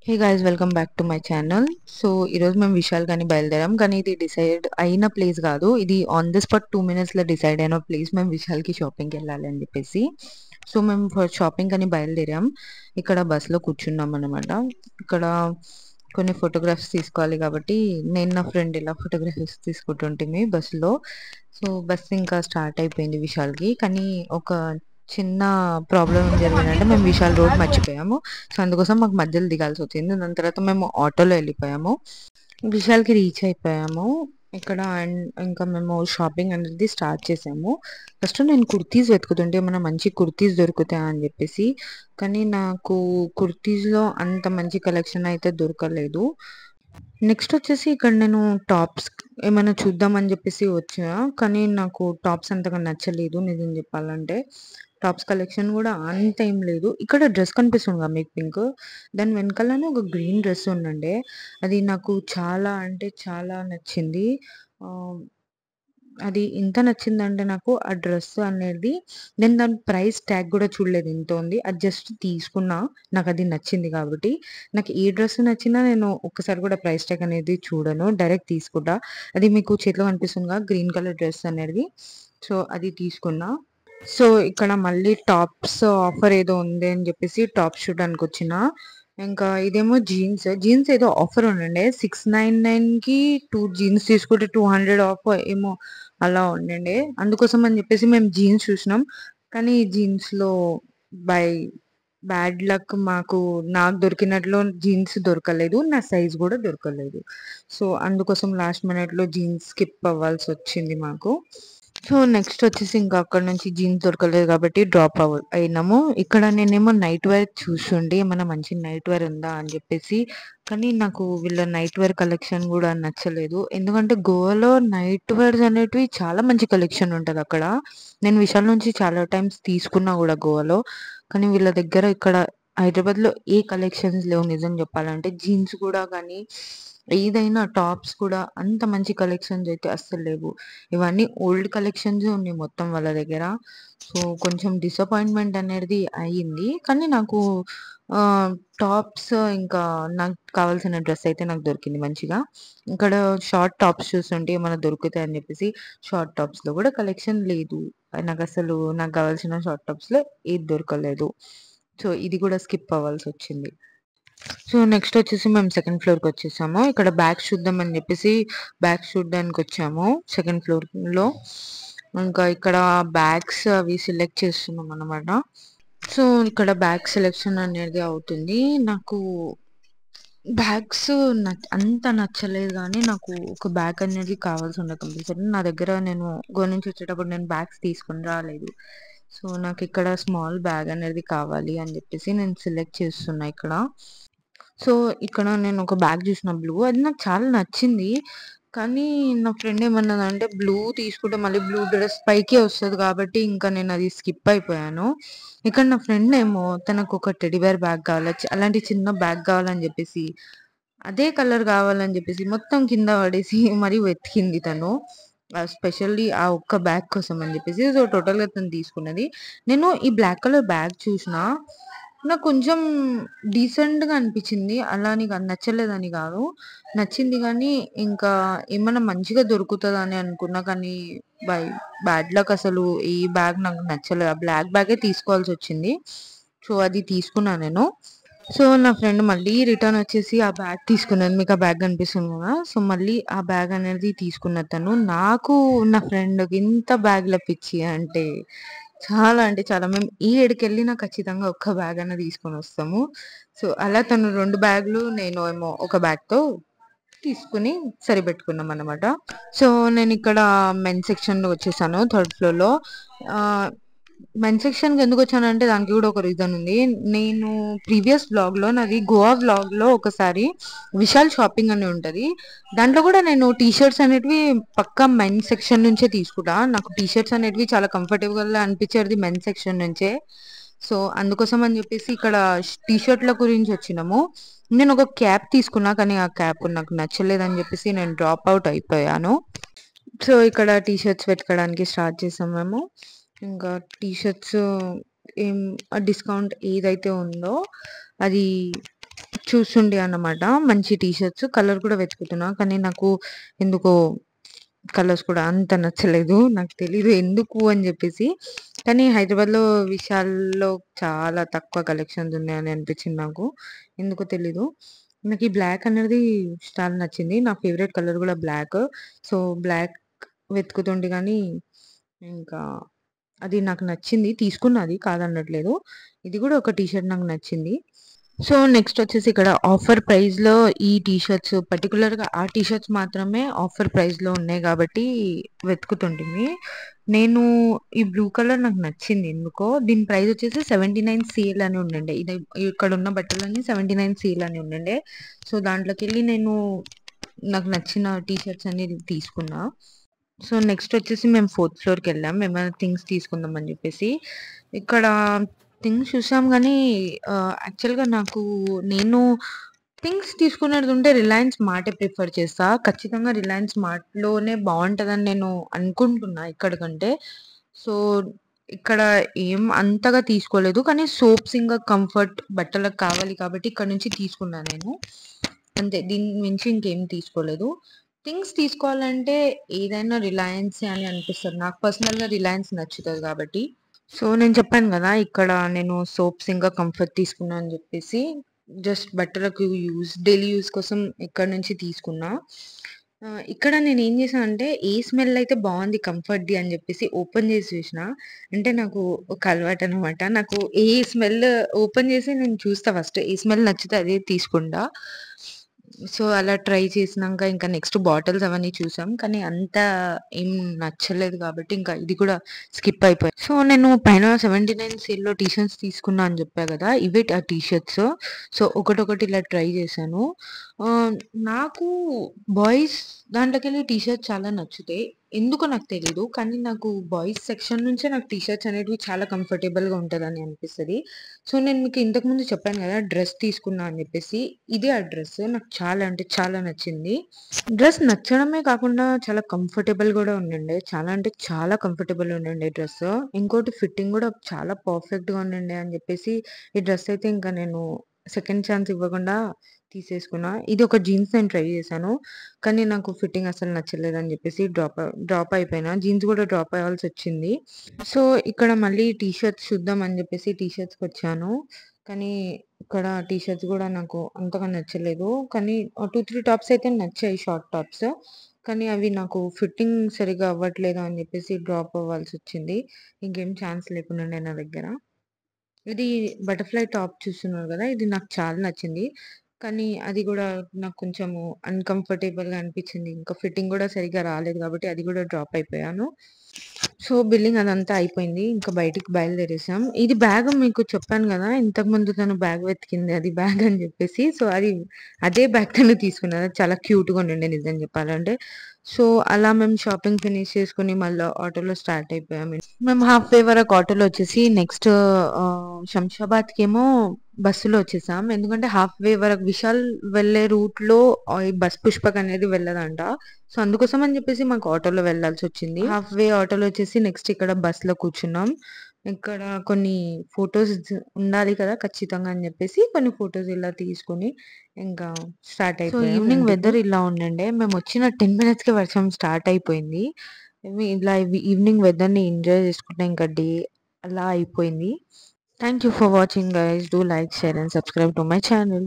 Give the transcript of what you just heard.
Hey guys, welcome back to my channel. So ఈరోజు మేము విశాల్ కానీ బయలుదేరాం, కానీ ఇది డిసైడ్ అయిన ప్లేస్ కాదు. ఇది ఆన్ ది స్పాట్ 2 minutes లో డిసైడ్ అయిన ప్లేస్. మేము విశాల్కి షాపింగ్కి వెళ్ళాలి అని చెప్పేసి సో మేము షాపింగ్ అని బయలుదేరాం. ఇక్కడ బస్లో కూర్చున్నాం అనమాట. ఇక్కడ కొన్ని ఫోటోగ్రాఫ్స్ తీసుకోవాలి కాబట్టి నేను నా ఫ్రెండ్ ఇలా ఫోటోగ్రఫీస్ తీసుకుంటుంటే బస్సులో. సో బస్ ఇంకా స్టార్ట్ అయిపోయింది విశాల్కి. కానీ ఒక చిన్న ప్రాబ్లం ఏం జరిగిందంటే మేము విశాల్ రోడ్ మర్చిపోయాము. సో అందుకోసం మాకు మధ్యలో దిగాల్సి వచ్చింది. దాని తర్వాత మేము ఆటోలో వెళ్ళిపోయాము, విశాల్కి రీచ్ అయిపోయాము ఇక్కడ. అండ్ ఇంకా మేము షాపింగ్ అనేది స్టార్ట్ చేసాము. ఫస్ట్ నేను కుర్తీస్ వెతుకుతుంటే ఏమైనా మంచి కుర్తీస్ దొరుకుతాయా అని చెప్పేసి, కానీ నాకు కుర్తీస్లో అంత మంచి కలెక్షన్ అయితే దొరకలేదు. నెక్స్ట్ వచ్చేసి ఇక్కడ నేను టాప్స్ ఏమైనా చూద్దామని చెప్పేసి వచ్చా, కానీ నాకు టాప్స్ అంతగా నచ్చలేదు నిజం చెప్పాలంటే. టాప్స్ కలెక్షన్ కూడా అంత ఏం లేదు. ఇక్కడ డ్రెస్ కనిపిస్తుందిగా మీకు పింక్, దాని వెనకాలనే ఒక గ్రీన్ డ్రెస్ ఉండండి. అది నాకు చాలా అంటే చాలా నచ్చింది. ఆ, అది ఎంత నచ్చిందంటే నాకు ఆ డ్రెస్ అనేది, నేను దాని ప్రైస్ ట్యాగ్ కూడా చూడలేదు ఎంత ఉంది. అది జస్ట్ తీసుకున్నా, నాకు అది నచ్చింది కాబట్టి. నాకు ఏ డ్రెస్ నచ్చినా నేను ఒక్కసారి కూడా ప్రైస్ ట్యాగ్ అనేది చూడను, డైరెక్ట్ తీసుకుంటా. అది మీకు చేతిలో కనిపిస్తుందిగా గ్రీన్ కలర్ డ్రెస్ అనేది, సో అది తీసుకున్నా. సో ఇక్కడ మళ్ళీ టాప్స్ ఆఫర్ ఏదో ఉంది అని చెప్పేసి టాప్స్ చూడడానికి వచ్చిన. ఇంకా ఇదేమో జీన్స్. జీన్స్ ఏదో ఆఫర్ ఉండండి, 699కి 2 జీన్స్ తీసుకుంటే 200 ఆఫ్ ఏమో అలా ఉండండి. అందుకోసం అని చెప్పేసి మేము జీన్స్ చూసినాం, కానీ ఈ జీన్స్ లో బై బ్యాడ్ లక్ నాకు దొరికినట్లు జీన్స్ దొరకలేదు, నా సైజ్ కూడా దొరకలేదు. సో అందుకోసం లాస్ట్ మినిట్ లో జీన్స్ స్కిప్ అవ్వాల్సి వచ్చింది మాకు. సో నెక్స్ట్ వచ్చేసి ఇంకా అక్కడ నుంచి జీన్స్ దొరకలేదు కాబట్టి డ్రాప్ అయినాము. ఇక్కడ నేనేమో నైట్ వేర్ చూస్తుండే ఏమైనా మంచి నైట్ వేర్ ఉందా అని చెప్పేసి, కానీ నాకు వీళ్ళ నైట్ వేర్ కలెక్షన్ కూడా నచ్చలేదు. ఎందుకంటే గోవాలో నైట్ వేర్స్ అనేటివి చాలా మంచి కలెక్షన్ ఉంటుంది అక్కడ. నేను విశాల్ నుంచి చాలా టైమ్స్ తీసుకున్నా కూడా గోవాలో, కానీ వీళ్ళ దగ్గర ఇక్కడ హైదరాబాద్లో ఏ కలెక్షన్స్ లేవు నిజం చెప్పాలంటే. జీన్స్ కూడా కానీ ఏదైనా టాప్స్ కూడా అంత మంచి కలెక్షన్స్ అయితే అస్సలు లేవు. ఇవన్నీ ఓల్డ్ కలెక్షన్స్ ఉన్నాయి మొత్తం వాళ్ళ దగ్గర. సో కొంచెం డిసప్పాయింట్మెంట్ అనేది అయ్యింది. కానీ నాకు టాప్స్ ఇంకా నాకు కావాల్సిన డ్రెస్ అయితే నాకు దొరికింది మంచిగా. ఇక్కడ షార్ట్ టాప్స్ చూస్తుంటే ఏమైనా దొరుకుతాయి అని చెప్పేసి షార్ట్ టాప్స్లో కూడా కలెక్షన్ లేదు. నాకు కావాల్సిన షార్ట్ టాప్స్లో ఏది దొరకలేదు. సో ఇది కూడా స్కిప్ అవ్వాల్సి వచ్చింది. సో నెక్స్ట్ వచ్చేసి మేము సెకండ్ ఫ్లోర్కి వచ్చేసాము. ఇక్కడ బ్యాగ్స్ చూద్దామని చెప్పేసి బ్యాగ్స్ చూడడానికి వచ్చాము సెకండ్ ఫ్లోర్లో. ఇంకా ఇక్కడ బ్యాగ్స్ అవి సెలెక్ట్ చేస్తున్నాం అనమాట. సో ఇక్కడ బ్యాగ్ సెలెక్షన్ అనేది అవుతుంది. నాకు బ్యాగ్స్ అంత నచ్చలేదు, కానీ నాకు ఒక బ్యాగ్ అనేది కావాల్సి ఉండే కంపల్సరీ. నా దగ్గర నేను గోవా నుంచి వచ్చేటప్పుడు నేను బ్యాగ్స్ తీసుకొని రాలేదు. సో నాకు ఇక్కడ స్మాల్ బ్యాగ్ అనేది కావాలి అని చెప్పేసి నేను సెలెక్ట్ చేస్తున్నా ఇక్కడ. సో ఇక్కడ నేను ఒక బ్యాగ్ చూసిన బ్లూ, అది నాకు చాలా నచ్చింది. కానీ నా ఫ్రెండ్ ఏమన్నదంటే బ్లూ తీసుకుంటే మళ్ళీ బ్లూ డ్రెస్ పైకే వస్తుంది కాబట్టి ఇంకా నేను అది స్కిప్ అయిపోయాను. ఇక్కడ నా ఫ్రెండ్ ఏమో తనకు ఒక టెడీబేర్ బ్యాగ్ కావాలి, అలాంటి చిన్న బ్యాగ్ కావాలని చెప్పేసి, అదే కలర్ కావాలని చెప్పేసి మొత్తం కింద పడేసి మరీ వెతికింది తను, స్పెషల్లీ ఆ ఒక్క బ్యాగ్ కోసం అని చెప్పేసి. సో టోటల్గా తను తీసుకున్నది. నేను ఈ బ్లాక్ కలర్ బ్యాగ్ చూసిన, నాకు కొంచెం డీసెంట్గా అనిపించింది. అలా నీకు నచ్చలేదని కాదు, నచ్చింది. కానీ ఇంకా ఏమన్నా మంచిగా దొరుకుతుంది అని అనుకున్నా, కానీ బై బ్యాడ్ లక్ అసలు ఈ బ్యాగ్ నాకు నచ్చలేదు. ఆ బ్లాక్ బ్యాగే తీసుకోవాల్సి వచ్చింది. సో అది తీసుకున్నా నేను. సో నా ఫ్రెండ్ మళ్ళీ రిటర్న్ వచ్చేసి ఆ బ్యాగ్ తీసుకున్నది. మీకు ఆ బ్యాగ్ కనిపిస్తుంది కదా, సో మళ్ళీ ఆ బ్యాగ్ అనేది తీసుకున్న తను. నాకు నా ఫ్రెండ్కి ఇంత బ్యాగ్ల పిచ్చి అంటే చాలా. మేము ఈ ఏడుకి వెళ్ళినా ఖచ్చితంగా ఒక్క బ్యాగ్ అన్న తీసుకొని వస్తాము. సో అలా తను 2 బ్యాగులు, నేను ఏమో ఒక బ్యాగ్తో తీసుకుని సరిపెట్టుకున్నాం అనమాట. సో నేను ఇక్కడ మెన్ సెక్షన్లో వచ్చేసాను, థర్డ్ ఫ్లోర్లో. మెన్ సెక్షన్కి ఎందుకు వచ్చానంటే దానికి కూడా ఒక రీజన్ ఉంది. నేను ప్రీవియస్ వ్లాగ్లో, నాది గోవా వ్లాగ్లో ఒకసారి విశాల్ షాపింగ్ అని ఉంటుంది, దాంట్లో కూడా నేను టీ షర్ట్స్ అనేటివి పక్కా మెన్ సెక్షన్ నుంచే తీసుకుంటా. నాకు టీ షర్ట్స్ అనేటివి చాలా కంఫర్టబుల్గా అనిపించేది మెన్ సెక్షన్ నుంచే. సో అందుకోసం అని చెప్పేసి ఇక్కడ టీ షర్ట్ల గురించి వచ్చినాము. నేను ఒక క్యాప్ తీసుకున్నా, కానీ ఆ క్యాప్ నాకు నచ్చలేదని చెప్పేసి నేను డ్రాప్ అవుట్ అయిపోయాను. సో ఇక్కడ టీ షర్ట్స్ పెట్టుకోవడానికి స్టార్ట్ చేసాం మేము. ఇంకా టీ షర్ట్స్ ఏం డిస్కౌంట్ ఏదైతే ఉందో అది చూస్తుండే అన్నమాట. మంచి టీ షర్ట్స్ కలర్ కూడా వెతుకుతున్నా. కానీ నాకు ఎందుకో కలర్స్ కూడా అంత నచ్చలేదు. నాకు తెలీదు ఎందుకు అని జెప్పేసి. కానీ హైదరాబాద్‌లో విశాల్‌లో చాలా తక్కువ కలెక్షన్స్ ఉన్నాయని అనిపించింది నాకు. ఎందుకో తెలీదు. నాకు ఈ బ్లాక్ అనేది చాలా నచ్చింది. నా ఫేవరెట్ కలర్ గూడా బ్లాక్. సో, బ్లాక్ వెతుకుతుండే గానీ, ఇంకా అది నాకు నచ్చింది. తీసుకున్నా అది కాదనట్లేదు. ఇది గూడా ఒక టీ షర్ట్ నాకు నచ్చింది. సో, నెక్స్ట్ వచ్చేసి ఇక్కడ ఆఫర్ ప్రైస్‌లో ఈ టీ షర్ట్స్ పర్టిక్యులర్‌గా ఆ టీ షర్ట్స్ మాత్రమే ఆఫర్ ప్రైస్‌లో ఉన్నాయి గాబట్టి వెతుకుతుంటిమి. నేను ఈ బ్లూ కలర్ నాకు నచ్చింది ఎందుకో. దీని ప్రైస్ వచ్చేసి 79 సేల్ అని ఉండిండే. ఇది ఇక్కడున్న బట్టలన్నీ 79 సేల్ అని ఉండిండే. సో, దాంట్లోకెళ్ళి నాకు నచ్చిన టీ షర్ట్స్ అన్ని తీసుకున్నా. సో, నెక్స్ట్ వచ్చేసి మేము 4థ్ ఫ్లోర్‌కెళ్ళాం. ఏమైనా థింగ్స్ తీసుకుందాం అని జెప్పేసి. ఇక్కడ థింగ్స్ చూసాం గానీ యాక్చువల్‌గా నేను థింగ్స్ తీసుకునేదుంటే రిలయన్స్ మార్టే ప్రిఫర్ చేస్తా. ఖచ్చితంగా రిలయన్స్ మార్ట్‌లోనే బావుంటదని నేను అనుకుంటున్నా ఇక్కడ కంటే. సో, ఇక్కడ ఏం అంతగా తీసుకోలేదు. కానీ సోప్స్ ఇంకా కంఫర్ట్ బట్టలకు కావాలి కాబట్టి ఇక్కడ నుంచి తీసుకున్నా నేను. అంతే. దీని మించి ఇంకేం తీసుకోలేదు. థింగ్స్ తీసుకోవాలంటే ఏదైనా రిలయన్సే అని అనిపిస్తది. నాకు పర్సనల్‌గా రిలయన్స్ నచ్చుతది కాబట్టి. సో, నేను చెప్పాను గదా! ఇక్కడ నేను సోప్స్ ఇంకా కంఫర్ట్ తీసుకున్నా అని జెప్పేసి. జస్ట్ బట్టలకు డైలీ యూజ్ కోసం ఇక్కడి నుంచి తీసుకున్నా. ఇక్కడ నేనేం చేశానంటే, ఏ స్మెల్ అయితే బావుంది కంఫర్ట్‌ది అని జెప్పేసి ఓపెన్ చేసి చూసినా. అంటే నాకు ఒక అలవాటనమాట. నాకు ఏ స్మెల్ ఓపెన్ చేసి నేను చూస్తా ఫస్ట్. ఏ స్మెల్ నచ్చితే అదే తీసుకుంటా. సో, అలా ట్రై చేసినంక ఇంకా నెక్స్ట్ బాటిల్స్ అవన్నీ చూసాం. కానీ అంత ఏం నచ్చలేదు కాబట్టి ఇంకా ఇది కూడా స్కిప్ అయిపోయా. సో, నేను పైన 79 సేల్‌లో టీ షర్ట్స్ తీసుకున్నా అని చెప్పా గదా! ఇవే ఆ టీ షర్ట్స్. సో, ఒకటొకటి ఇలా ట్రై చేశాను. నాకు బాయ్స్ దాంట్లోకెళ్ళి టీ షర్ట్స్ చాలా నచ్చుతాయి. ఎందుకో నాకు తెలీదు. కానీ నాకు బాయ్స్ సెక్షన్ నుంచే నాకు టీ షర్ట్స్ అనేటివి చాలా కంఫర్టబుల్‌గా ఉంటదని అనిపిస్తది. సో, నేను మీకు ఇంతకుముందు చెప్పాను గదా! డ్రెస్ తీసుకున్నా అని జెప్పేసి. ఇదే ఆ డ్రెస్. నాకు చాలా అంటే చాలా నచ్చింది. డ్రెస్ నచ్చడమే కాకుండా చాలా కంఫర్టబుల్ గూడా ఉండిండే. చాలా అంటే చాలా కంఫర్టబుల్ ఉండిండే డ్రెస్. ఇంకోటి ఫిట్టింగ్ గూడా చాలా పర్ఫెక్ట్‌గా ఉండిండే అని జెప్పేసి ఈ డ్రెస్ అయితే ఇంకా నేను సెకండ్ ఛాన్స్ ఇవ్వకుండా తీసేసుకున్నా. ఇది ఒక జీన్స్ నేను ట్రై చేశాను. కానీ నాకు ఫిట్టింగ్ అసలు నచ్చలేదని జెప్పేసి డ్రాప్ అయిపోయినా. జీన్స్ గూడా డ్రాప్ అవ్వాల్సొచ్చింది. సో, ఇక్కడ మళ్ళీ టీ షర్ట్స్ చూద్దాం అని జెప్పేసి టీ షర్ట్స్‌కొచ్చాను. కానీ ఇక్కడ టీ షర్ట్స్ గూడా నాకు అంతగా నచ్చలేదు. కానీ 2, 3 టాప్స్ అయితే నచ్చాయి షార్ట్ టాప్స్. కానీ అవి నాకు ఫిట్టింగ్ సరిగ్గా అవ్వట్లేదు అని జెప్పేసి డ్రాప్ అవ్వాల్సొచ్చింది. ఇంకేం ఛాన్స్ లేకుండుండే నా దగ్గర. ఇది బటర్‌ఫ్లై టాప్ చూస్తున్నారు గదా! ఇది నాకు చాలా నచ్చింది. కానీ అది గూడా నాకు కొంచెము అన్‌కంఫర్టబుల్‌గా అనిపిచ్చింది. ఇంకా ఫిట్టింగ్ గూడా సరిగ్గా రాలేదు గాబట్టి అది గూడా డ్రాప్ అయిపోయాను. సో, బిల్లింగ్ అదంతా అయిపోయింది. ఇంకా బయటికి బయలుదేరేసాం. ఇది బ్యాగ్ మీకు చెప్పాను గదా! ఇంతకుముందు తను బ్యాగ్ వెతికింది అది బ్యాగ్ అని జెప్పేసి. సో, అదే బ్యాగ్ తను తీసుకున్నది. అది చాలా క్యూట్‌గా ఉండిండే నిజం జెప్పాలంటే. సో, అలా మేము షాపింగ్ ఫినిష్ చేసుకొని మళ్ళా ఆటోలో స్టార్ట్ అయిపోయాం. మేము హాఫ్ వే వరకు ఆటోలో వచ్చేసి నెక్స్ట్ శంషాబాద్‌కేమో బస్సులో వచ్చేసాం. ఎందుకంటే హాఫ్ వే వరకు విశాల్ వెళ్ళే రూట్‌లో ఈ బస్ పుష్పక్ అనేది వెళ్ళదంట. సో, అందుకోసం అని చెప్పేసి మాకు ఆటోలో వెళ్ళాల్సొచ్చింది. హాఫ్ వే ఆటోలో వచ్చేసి నెక్స్ట్ ఇక్కడ బస్‌లో కూర్చున్నాం. ఇక్కడ కొన్ని ఫోటోస్ ఉండాలి కదా! ఖచ్చితంగా అని చెప్పేసి కొన్ని ఫోటోస్ ఇలా తీసుకొని ఇంకా స్టార్ట్ అయిపోయాం. సో, ఈవినింగ్ వెదర్ ఇలా ఉండండే. మేమొచ్చిన 10 మినిట్స్‌కే వర్షం స్టార్ట్ అయిపోయింది. ఇలా ఈవినింగ్ వెదర్‌ని ఎంజాయ్ చేసుకుంటే ఇంకా డే అలా అయిపోయింది. Thank you for watching guys. Do like, share and subscribe to my channel.